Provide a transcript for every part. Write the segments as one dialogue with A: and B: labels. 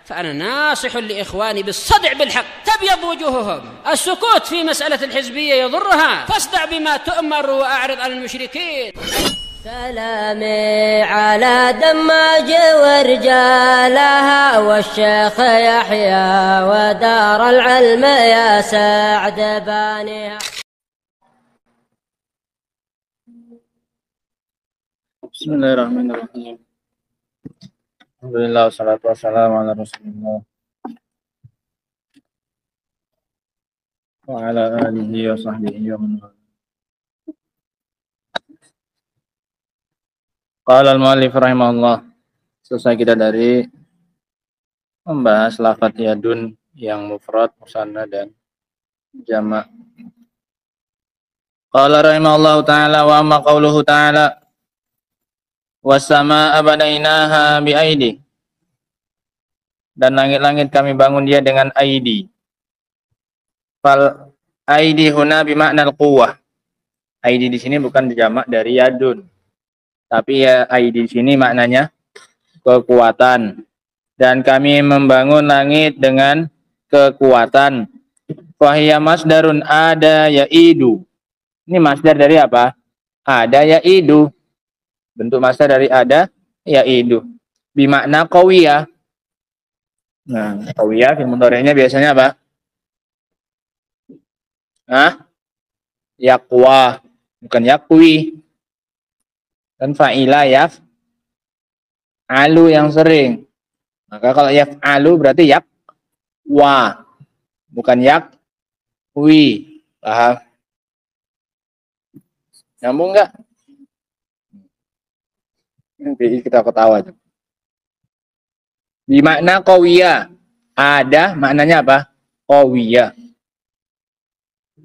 A: فأنا ناصح لإخواني بالصدع بالحق تبيض وجوههم. السكوت في مسألة الحزبية يضرها، فاصدع بما تؤمر وأعرض عن المشركين.
B: سلامي على دماج ورجالها والشيخ يحيى ودار العلم يا سعد بانيها.
C: بسم الله الرحمن الرحيم. Alhamdulillah wassalatu wassalamu ala Rasulillah wa ala alihi wa sahbihi wa man wala. Qala al-muallif rahimahullah. Selesai kita dari membahas lafaz yadun yang mufrad, musanna dan jamak. Qala rahimahullahu ta'ala wa amma qauluhu ta'ala was-samaa'a banainaha bi'aidi, dan langit-langit kami bangun dia dengan aidi. Fal aidi huna bimakna al-quwwah. Aidi di sini bukan jamak dari yadun, tapi ya aidi di sini maknanya kekuatan. Dan kami membangun langit dengan kekuatan. Fahiya masdarun ada yaidu. Ini masdar dari apa? Ada yaidu. Bentuk masdar dari ada yaidu. Bimakna qawiyah. Nah, qawiyah fil mudhari'nya biasanya apa? Yaqwa, bukan yaqwi. Dan fa'ila yaf'alu yang sering. Maka kalau yaf'alu berarti yaqwa, bukan yaqwi. Paham? Nyambung enggak? Nanti kita ketawa aja. Bimakna qawiyah. Ada maknanya apa? Qawiyah.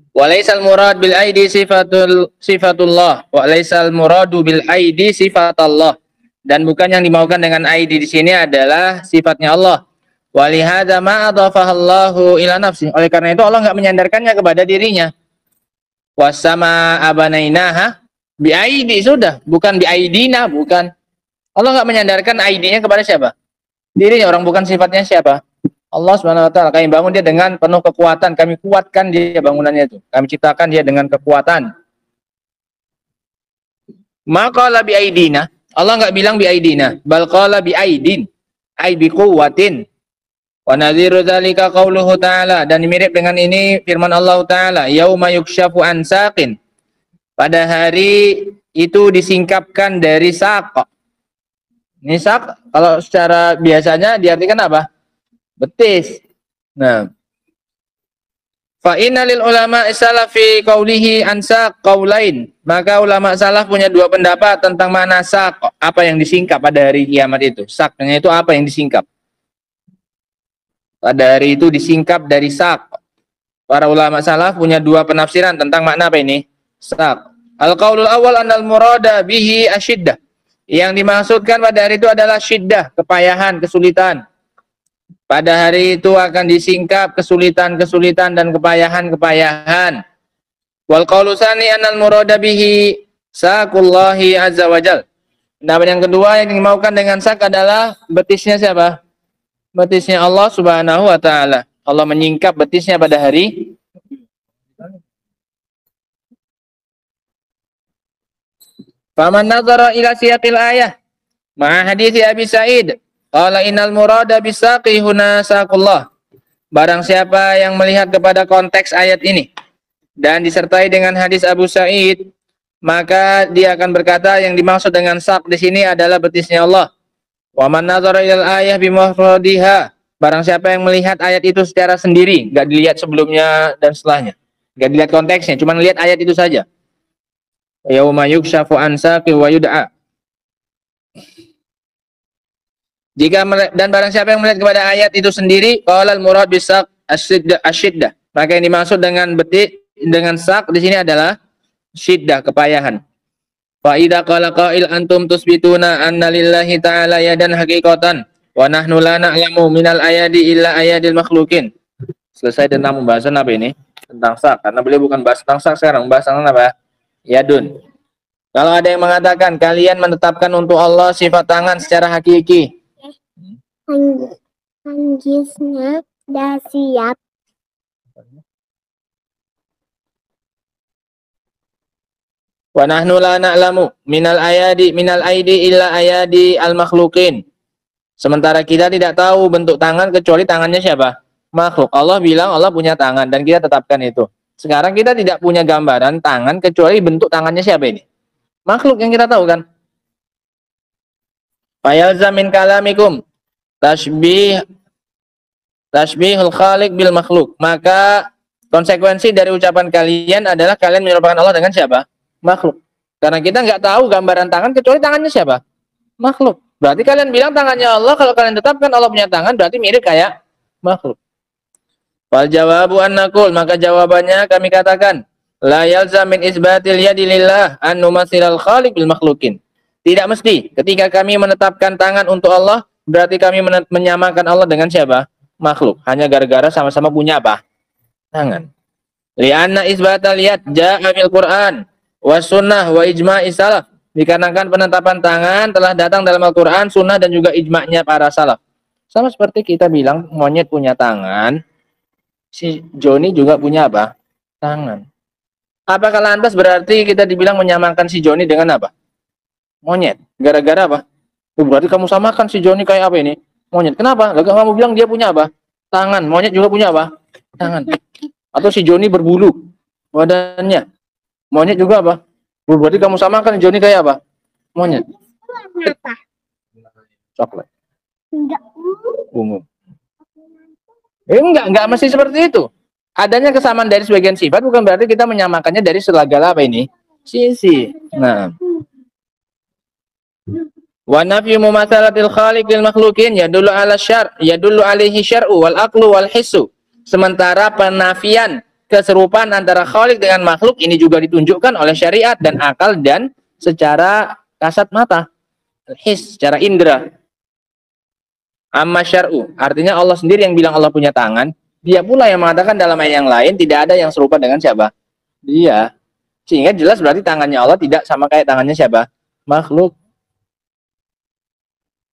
C: Walaisal murad bil aidi sifatullah. Walaisal muradu bil aidi sifatullah. Dan bukan yang dimaukan dengan aidi di sini adalah sifatnya Allah. Walihada ma adhafahallahu ila nafsi. Oleh karena itu Allah enggak menyandarkannya kepada dirinya. Wasama abanainaha bi aidi, sudah, bukan bi aidina, bukan. Allah enggak menyandarkan ID-nya kepada siapa? Dirinya. Orang bukan sifatnya siapa? Allah Subhanahu wa taala. Kami bangun dia dengan penuh kekuatan, kami kuatkan dia bangunannya itu. Kami ciptakan dia dengan kekuatan. Maqala bi aidina. Allah enggak bilang bi aidina, bal qala bi aidin. Ai bi quwwatin. Wa nadhiru dzalika qauluhu ta'ala, dan mirip dengan ini firman Allah taala, yauma yukshafu an saqin. Pada hari itu disingkapkan dari saq. Nisak kalau secara biasanya diartikan apa? Betis. Nah, fa inna lil ulama salaf fi qaulihi ansaq qaulain. Maka ulama salaf punya dua pendapat tentang makna saq, apa yang disingkap pada hari kiamat itu. Saqnya itu apa yang disingkap? Pada hari itu disingkap dari saq. Para ulama salaf punya dua penafsiran tentang makna apa ini? Saq. Al-qaulul awal annal murada bihi asyiddah. Yang dimaksudkan pada hari itu adalah syiddah, kepayahan, kesulitan. Pada hari itu akan disingkap kesulitan-kesulitan dan kepayahan-kepayahan. Wal qaulu tsani annal murada bihi saqullahi azza wajal. Pendapat yang kedua yang dimaukan dengan sak adalah betisnya siapa? Betisnya Allah Subhanahu wa taala. Allah menyingkap betisnya pada hari Faman nazara ila siyaqil ayah ma'a hadithi Abi Sa'id qala innal murada bisaqi huna saqullah. Barang siapa yang melihat kepada konteks ayat ini dan disertai dengan hadis Abu Sa'id, maka dia akan berkata yang dimaksud dengan saq di sini adalah betisnya Allah. Wa man nazara ilal ayah bimufradiha. Barang siapa yang melihat ayat itu secara sendiri, enggak dilihat sebelumnya dan setelahnya, enggak dilihat konteksnya, cuma lihat ayat itu saja. Yauma yukshafu an saqi wa yud'a. Dan barang siapa yang melihat kepada ayat itu sendiri, qalal murad bisaq asyiddah. Maka yang dimaksud dengan betik dengan saq di sini adalah syiddah, kepayahan. Fa idza qala qail antum tusbituna anna lillahi ta'ala yadan haqiqatan wa nahnu la na'lamu minal ayadi illa ayadil makhluqin. Selesai tentang pembahasan apa ini? Tentang saq. Karena beliau bukan bahas tentang saq sekarang, bahas tentang apa? Yadun. Kalau ada yang mengatakan kalian menetapkan untuk Allah sifat tangan secara hakiki,
D: Manggisnya udah siap.
C: Wa nahnu la na'lamu minal aidi illa ayadi al makhluqin. Sementara kita tidak tahu bentuk tangan kecuali tangannya siapa? Makhluk. Allah bilang Allah punya tangan dan kita tetapkan itu. Sekarang kita tidak punya gambaran tangan kecuali bentuk tangannya siapa ini? Makhluk yang kita tahu kan? Fayalzam min kalamikum tasbih tasbihul khaliq bil makhluk. Maka konsekuensi dari ucapan kalian adalah kalian menyerupakan Allah dengan siapa? Makhluk. Karena kita nggak tahu gambaran tangan kecuali tangannya siapa? Makhluk. Berarti kalian bilang tangannya Allah, kalau kalian tetapkan Allah punya tangan berarti mirip kayak makhluk. Wal jawabu annaqul, maka jawabannya kami katakan la yalzam min isbatil yadi lillah an numathilal khaliq bil makhlukin. Tidak mesti ketika kami menetapkan tangan untuk Allah berarti kami menyamakan Allah dengan siapa? Makhluk. Hanya gara-gara sama-sama punya apa? Tangan. Li'anna isbatal yad ja'a fil Qur'an wa sunnah wa ijma'i salaf. Dikarenakan penetapan tangan telah datang dalam Al-Quran, sunnah dan juga ijma'nya para salaf. Sama seperti kita bilang monyet punya tangan, si Joni juga punya apa? Tangan. Apakah lantas berarti kita dibilang menyamakan si Joni dengan apa? Monyet. Gara-gara apa? Berarti kamu samakan si Joni kayak apa ini? Monyet. Kenapa? Lalu kamu bilang dia punya apa? Tangan. Monyet juga punya apa? Tangan. Atau si Joni berbulu badannya. Monyet juga apa? Berarti kamu samakan Joni kayak apa? Monyet.
D: Apa?
C: Coklat.
D: Enggak.
C: Ungu. Enggak mesti seperti itu. Adanya kesamaan dari sebagian sifat bukan berarti kita menyamakannya dari segala apa ini? Sisi. Nah. Wa nafyu mumatsalatil khaliq lil makhluqin yadullu ala yadullu alaihi syar'u wal aqlu wal hissu. Sementara penafian keserupaan antara khaliq dengan makhluk ini juga ditunjukkan oleh syariat dan akal dan secara kasat mata, his, secara indera. Amma syar'u, artinya Allah sendiri yang bilang Allah punya tangan, dia pula yang mengatakan dalam ayat yang lain tidak ada yang serupa dengan siapa? Dia. Sehingga jelas berarti tangannya Allah tidak sama kayak tangannya siapa? Makhluk.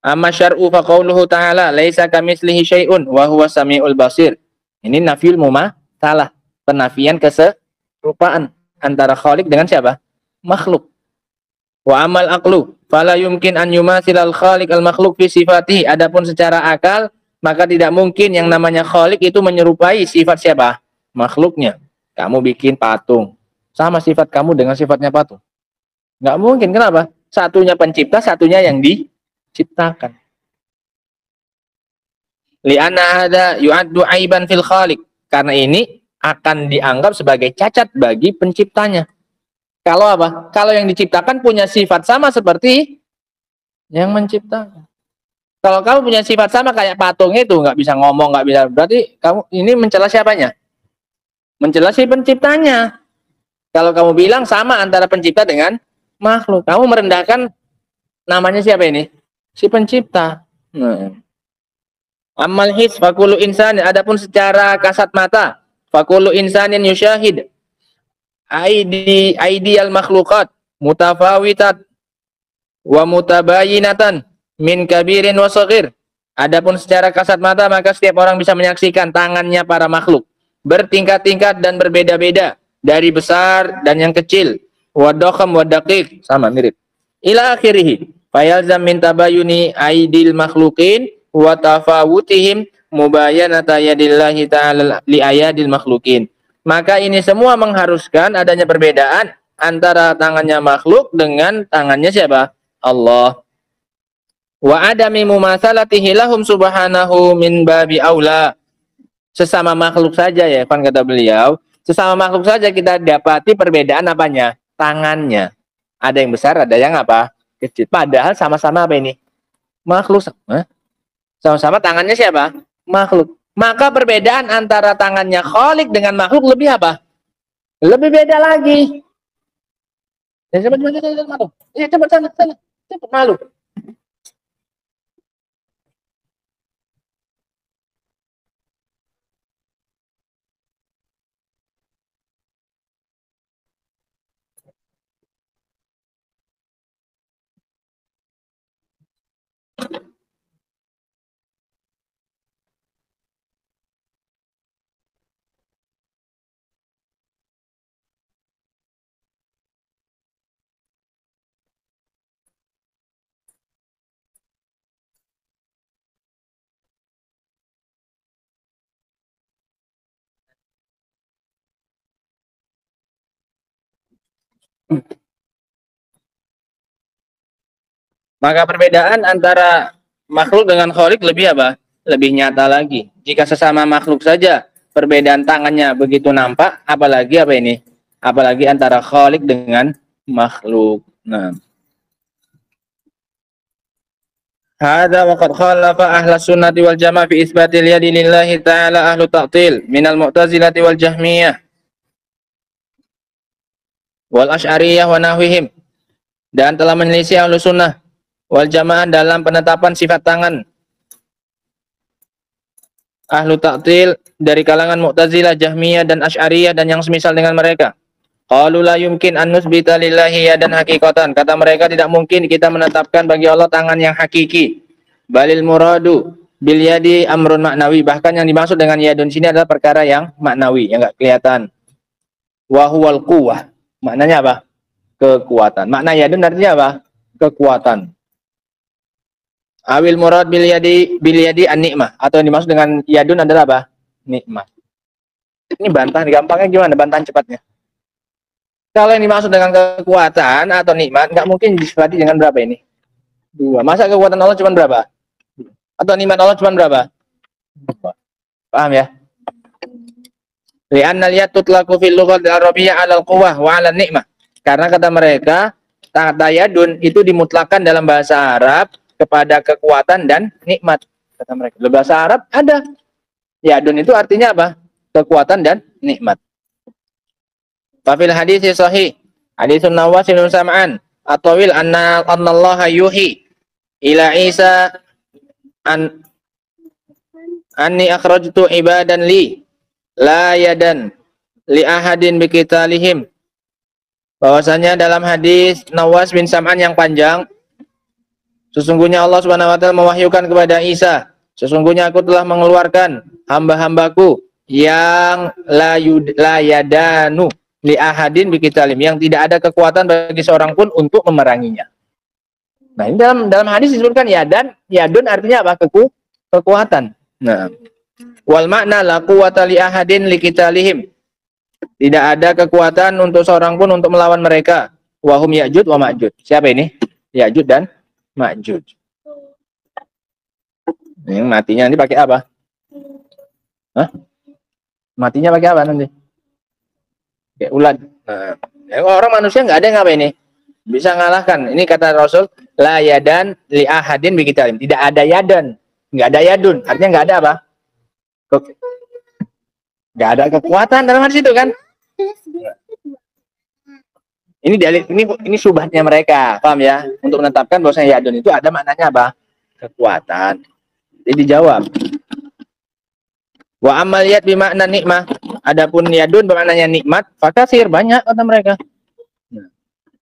C: Amma syar'u fa qauluhu ta'ala laisa kamitslihi syai'un wa huwas samiul basir. Ini nafyul mumatsalah, penafian keserupaan antara khaliq dengan siapa? Makhluk. Wa amal aqlu fala yumkin an yumatsilal khaliq al makhluk fi sifatihi. Adapun secara akal maka tidak mungkin yang namanya khaliq itu menyerupai sifat siapa? Makhluknya. Kamu bikin patung sama sifat kamu dengan sifatnya patung. Nggak mungkin. Kenapa? Satunya pencipta, satunya yang diciptakan. Li'anna hadza yu'addu aiban fil khaliq. Karena ini akan dianggap sebagai cacat bagi penciptanya. Kalau apa? Kalau yang diciptakan punya sifat sama seperti yang menciptakan. Kalau kamu punya sifat sama kayak patung itu, nggak bisa ngomong, nggak bisa, berarti kamu ini mencela siapanya? Mencela si penciptanya. Kalau kamu bilang sama antara pencipta dengan makhluk, kamu merendahkan namanya siapa ini? Si pencipta. Nah. Amal his fakulu insan, adapun secara kasat mata, fakulu insanin yusyahid aidi al makhlukat mutafawitat wa mutabayinatan min kabirin wa saghir. Adapun secara kasat mata maka setiap orang bisa menyaksikan tangannya para makhluk bertingkat-tingkat dan berbeda-beda, dari besar dan yang kecil, wa dakham wa daqiq, sama mirip. Ila akhirih. Fayalzam min tabayuni aidil makhluqin wa tafawutihim mubayanata yadillahi ta'ala li ayadil makhluqin. Maka ini semua mengharuskan adanya perbedaan antara tangannya makhluk dengan tangannya siapa? Allah. Wa adami mumatsalatihi lahum subhanahu min babi aula. Sesama makhluk saja ya, kan kata beliau, sesama makhluk saja kita dapati perbedaan apanya? Tangannya. Ada yang besar, ada yang apa? Kecil. Padahal sama-sama apa ini? Makhluk. Sama-sama tangannya siapa? Makhluk. Maka perbedaan antara tangannya khalik dengan makhluk lebih apa? Lebih beda lagi. Ya, cepat malu. Ya, cepat sana. Cepat malu. Maka perbedaan antara makhluk dengan khalik lebih apa? Lebih nyata lagi. Jika sesama makhluk saja perbedaan tangannya begitu nampak, apalagi apa ini? Apalagi antara khalik dengan makhluk. Nah, hada wa qad khalafa ahla sunnati wal jamaah fi isbatil yadi lillahi ta'ala ahlu ta'til minal mu'tazilati wal jahmiyah wal asy'ariyah wa nahwihim, dan telah menyelisih ahlu sunnah wal jamaah dalam penetapan sifat tangan ahlu ta'til dari kalangan mu'tazilah, jahmiyah dan asy'ariyah dan yang semisal dengan mereka. Qalu la yumkin an nusbita lillahi yadan haqiqatan. Kata mereka tidak mungkin kita menetapkan bagi Allah tangan yang hakiki. Balil muradu bil yadi amrun maknawi. Bahkan yang dimaksud dengan yadun sini adalah perkara yang maknawi, yang enggak kelihatan. Wa huwal quwwah. Maknanya apa? Kekuatan. Makna yadun artinya apa? Kekuatan. Awil murad bil yadi an-ni'mah. Atau yang dimaksud dengan yadun adalah apa? Nikmah. Ini bantahan gampangnya gimana? Bantahan cepatnya. Kalau yang dimaksud dengan kekuatan atau nikmat, nggak mungkin disifati dengan berapa ini? 2. Masa kekuatan Allah cuma berapa? Atau nikmat Allah cuma berapa? 2. Paham ya? Li'anna al-yad tutlaqu fil lughati al-arabiyyah 'ala al-quwwah wa 'ala an-ni'mah. Karena kata mereka, kata yadun itu dimutlakan dalam bahasa Arab kepada kekuatan dan nikmat. Kata mereka. Dalam bahasa Arab ada yadun itu artinya apa? Kekuatan dan nikmat. Fafil hadis sahih, hadisun Nawas bin Sam'an atawil anna Allah yuhi ila Isa anni akhrajtu ibadan li la yadan li ahadin biqitalihim. Bahwasanya dalam hadis Nawas bin Sam'an yang panjang, sesungguhnya Allah Subhanahu wa taala mewahyukan kepada Isa, sesungguhnya aku telah mengeluarkan hamba-hambaku yang la yadanu li ahadin biqitalim, yang tidak ada kekuatan bagi seorang pun untuk memeranginya. Nah, ini dalam hadis disebutkan yadun artinya apa? Kekuatan. Nah, wal makna la quwwata li ahadin liqitalihim. Tidak ada kekuatan untuk seorang pun untuk melawan mereka. Wa hum Ya'jud wa Ma'jud. Siapa ini? Ya'jud dan Ma'jud. Yang matinya nanti pakai apa? Hah? Matinya pakai apa nanti? Kayak ulat. Nah, orang manusia nggak ada yang apa ini bisa ngalahkan. Ini kata Rasul, la yadan li ahadin biqitalim. Tidak ada yadan, nggak ada yadun. Artinya nggak ada apa? Nggak ada kekuatan dalam hadis itu kan? Ini dalil, ini subhatnya mereka, paham ya? Untuk menetapkan bahwasanya yadun itu ada maknanya apa? Kekuatan. Jadi dijawab. Wa amal yad bimakna nikmah. Adapun yadun bermaknanya nikmat, fakasir banyak kata mereka.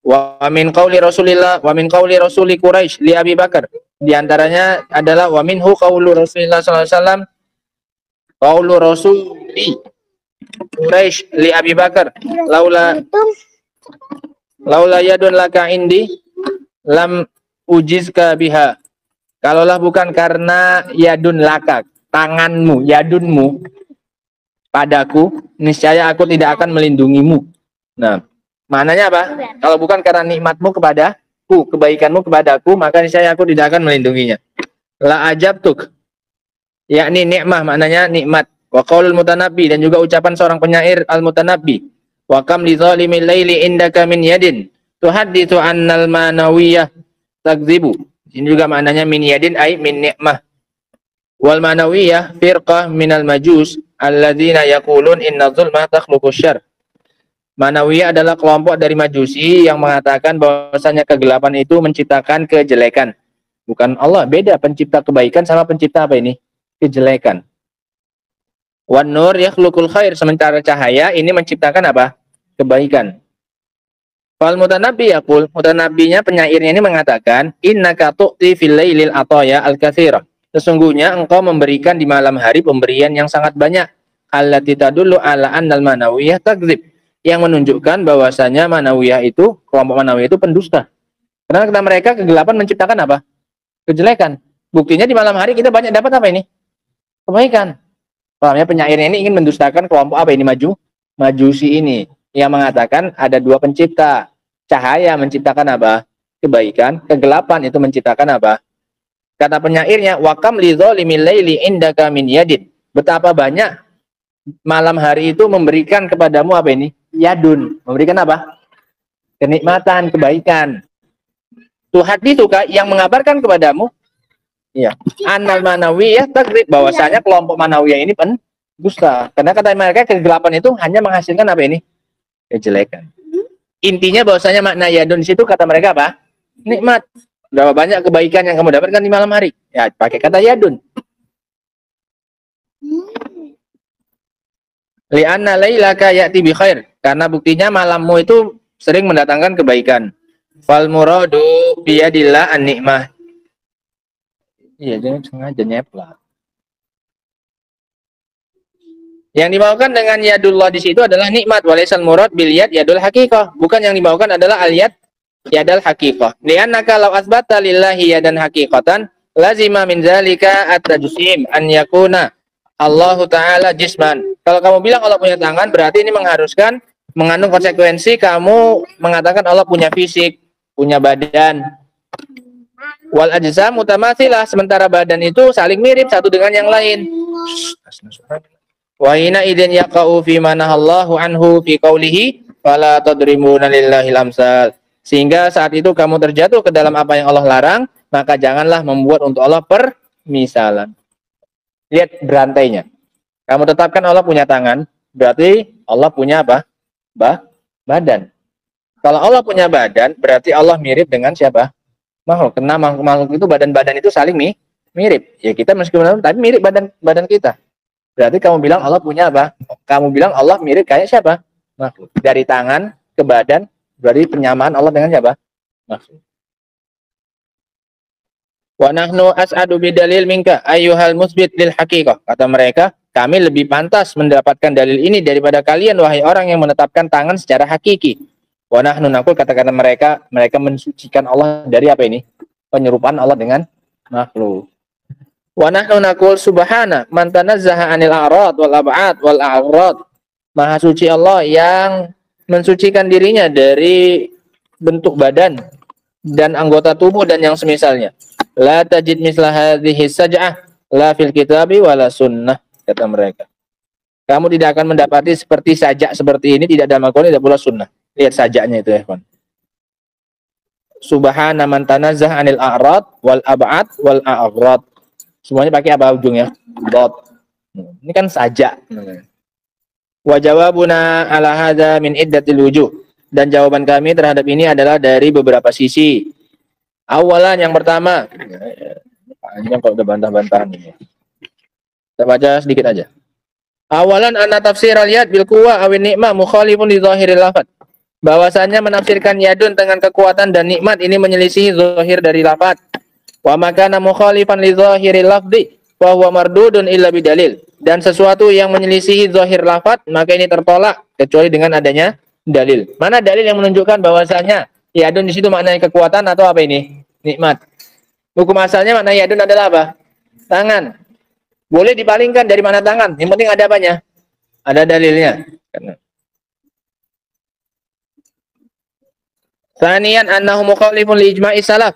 C: Wa min qauli Rasulillah wa min qauli Rasuli Quraisy li Abi Bakar. Di antaranya adalah wa minhu qaulu Rasulillah sallallahu alaihi wasallam qaulu Rasuli Quraisy li Abi Bakar laula yadun laka indi lam ujizka biha. Kalaulah bukan karena yadun laka, tanganmu, yadunmu padaku, niscaya aku tidak akan melindungimu. Nah, maknanya apa? Kalau bukan karena nikmatmu kepadaku, kebaikanmu kepadaku, maka niscaya aku tidak akan melindunginya. La ajabtuk, yakni nikmah, maknanya nikmat. Wa qaulul mutanabbi, dan juga ucapan seorang penyair al-mutanabbi. Wa kam li zalimil laili indaka min yadin tuhadditsu annal manawiyah takdzibu. Ini juga maknanya min yadin ay min nikmah. Wal manawiyah firqah minal majus alladzina yaqulun inna zulma takhluqus syarr. Manawiyah adalah kelompok dari majusi yang mengatakan bahwasanya kegelapan itu menciptakan kejelekan. Bukan Allah, beda pencipta kebaikan sama pencipta apa ini? Kejelekan. Wan nur yakhluqul khair, sementara cahaya ini menciptakan apa? Kebaikan. Fal mutanabbi yaqul, mutanabbinya penyairnya ini mengatakan innaka tu'ti fil lailil ataya al-katsira. Sesungguhnya engkau memberikan di malam hari pemberian yang sangat banyak. Allati tadullu ala annal manawiyah takdzib, yang menunjukkan bahwasanya manawiyah itu, kelompok manawiyah itu pendusta. Karena kata mereka kegelapan menciptakan apa? Kejelekan. Buktinya di malam hari kita banyak dapat apa ini? Kebaikan. Pahamnya penyairnya ini ingin mendustakan kelompok apa ini? Majusi ini yang mengatakan ada dua pencipta. Cahaya menciptakan apa? Kebaikan. Kegelapan itu menciptakan apa? Kata penyairnya, wa kam li dzalimil laili indaka min yadin. Betapa banyak malam hari itu memberikan kepadamu apa ini? Yadun. Memberikan apa? Kenikmatan, kebaikan. Tuhan itu yang mengabarkan kepadamu, iya, anal manawiyah takrib, bahwasanya kelompok manawiyah ini dusta. Karena kata mereka kegelapan itu hanya menghasilkan apa ini? Kejelekan. Intinya bahwasanya makna yadun di situ kata mereka apa? Nikmat. Berapa banyak kebaikan yang kamu dapatkan di malam hari? Ya, pakai kata yadun. Li'anna lailaka ya'ti bi khair. Karena buktinya malammu itu sering mendatangkan kebaikan. Fal muradu biyadillah an-nikmah. Iya, jangan sengaja nyeplak. Yang dimaukan dengan yadullah di situ adalah nikmat, walaisal murad bil yad yadul haqiqah. Bukan yang dimaukan adalah al yad yadal haqiqah. Li'annaka law asbata lillahi yadan haqiqatan lazima min zalika at-tajsim an yakuna Allahu taala jisman. Kalau kamu bilang Allah punya tangan, berarti ini mengharuskan mengandung konsekuensi kamu mengatakan Allah punya fisik, punya badan. Wal ajsam mutamathilah, sementara badan itu saling mirip satu dengan yang lain. Wa hina idzin yaqau fi manahallahu anhu fi qaulihi fala tadrimuna lillahil amsal. Sehingga saat itu kamu terjatuh ke dalam apa yang Allah larang, maka janganlah membuat untuk Allah permisalan. Lihat berantainya. Kamu tetapkan Allah punya tangan, berarti Allah punya apa? Badan. Kalau Allah punya badan, berarti Allah mirip dengan siapa? Makhluk. Karena makhluk itu badan-badan itu saling mirip. Ya kita meskipun tapi mirip badan kita. Berarti kamu bilang Allah punya apa? Kamu bilang Allah mirip kayak siapa? Makhluk. Dari tangan ke badan, berarti penyamaan Allah dengan siapa? Makhluk. Wa nahnu as'adu bidalil minka ayyuhal musbit lil haqiqah. Kata mereka, kami lebih pantas mendapatkan dalil ini daripada kalian wahai orang yang menetapkan tangan secara hakiki. Wa nahnu naqul, kata-kata mereka mensucikan Allah dari apa ini? Penyerupaan Allah dengan makhluk. Wa nahnu naqul subhana man tanazzaha 'anil a'rad wal ab'ad wal a'rad. Maha suci Allah yang mensucikan dirinya dari bentuk badan dan anggota tubuh dan yang semisalnya. La tajid misla hadhihi saj'ah la fil kitabi wala sunnah, kata mereka. Kamu tidak akan mendapati seperti sajak seperti ini, tidak dalam Al-Quran, tidak pula sunnah. Lihat sajaknya itu ya, kawan. Subhana man tanazzah 'anil a'rad wal ab'ad wal a'rad. Semuanya pakai apa ujungnya? Dot. Ini kan sajak. Wa jawabuna ala hadza min iddatil wujuh. Dan jawaban kami terhadap ini adalah dari beberapa sisi. Awalan, yang pertama, panjang kalau udah bantah-bantahan ini. Kita baca sedikit aja. Awalan anna tafsir al-yad bil quwwah awin nikmah mukhalifun li zahiril lafaz. Bahwasanya menafsirkan yadun dengan kekuatan dan nikmat ini menyelisihi zahir dari lafaz. Wa makana mukhalifan li zahiril lafzi wa huwa mardudun illa bidalil. Dan sesuatu yang menyelisihi zahir lafaz, maka ini tertolak kecuali dengan adanya dalil. Mana dalil yang menunjukkan bahwasanya yadun di situ maknanya kekuatan atau apa ini? Nikmat. Hukum asalnya makna yadun adalah apa? Tangan. Boleh dipalingkan dari mana tangan? Yang penting ada apanya? Ada dalilnya. Tsaniyan annahu mukhalifun li ijma'i salaf.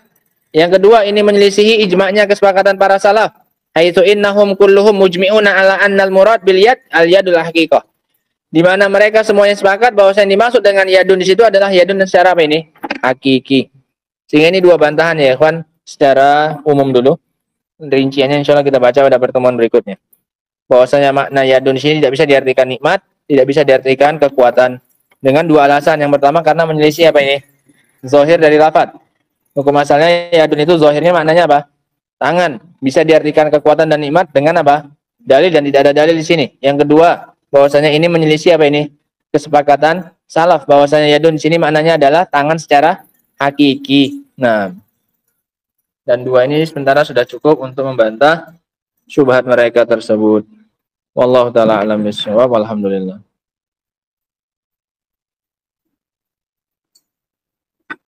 C: Yang kedua, ini menyelisihi ijma'nya kesepakatan para salaf. Haitsu innahum kulluhum mujmi'una ala annal murad bil yad al yadul haqiqah. Di mana mereka semuanya sepakat bahwa yang dimaksud dengan yadun di situ adalah yadun secara apa ini? Hakiki. Sehingga ini dua bantahan ya, ikhwan, secara umum dulu. Rinciannya insya Allah kita baca pada pertemuan berikutnya. Bahwasanya makna yadun di sini tidak bisa diartikan nikmat, tidak bisa diartikan kekuatan. Dengan dua alasan. Yang pertama karena menyelisih apa ini? Zahir dari lafaz. Hukum asalnya yadun itu zahirnya maknanya apa? Tangan. Bisa diartikan kekuatan dan nikmat dengan apa? Dalil, dan tidak ada dalil di sini. Yang kedua, bahwasanya ini menyelisih apa ini? Kesepakatan salaf. Bahwasanya yadun di sini maknanya adalah tangan secara hakiki. Nah, dan dua ini sementara sudah cukup untuk membantah syubhat mereka tersebut. Wallahu taala alam bissawab. Alhamdulillah.